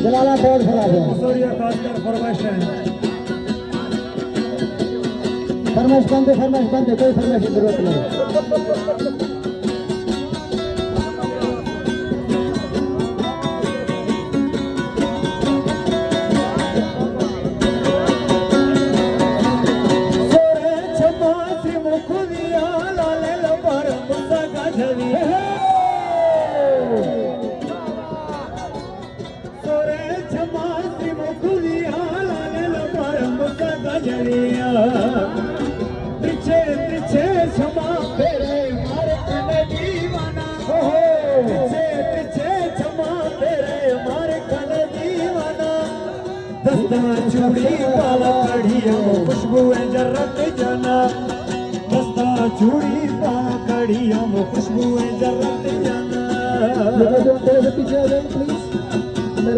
जलाला कौन खराब है? सूर्य खासकर फरमाइश है। फरमाइश बंद है, कोई फरमाइश की जरूरत नहीं। पीछे पीछे क्षमा तेरे मारे कल दीवाना, पीछे पीछे क्षमा तेरे मारे कल दीवाना। दस्ता चूड़ी पाला कड़ियों खुशबू जरत जाना, दस्ता चूड़ी पाला कड़ियों खुशबू जरत जाना। पीछे आ जाओ प्लीज।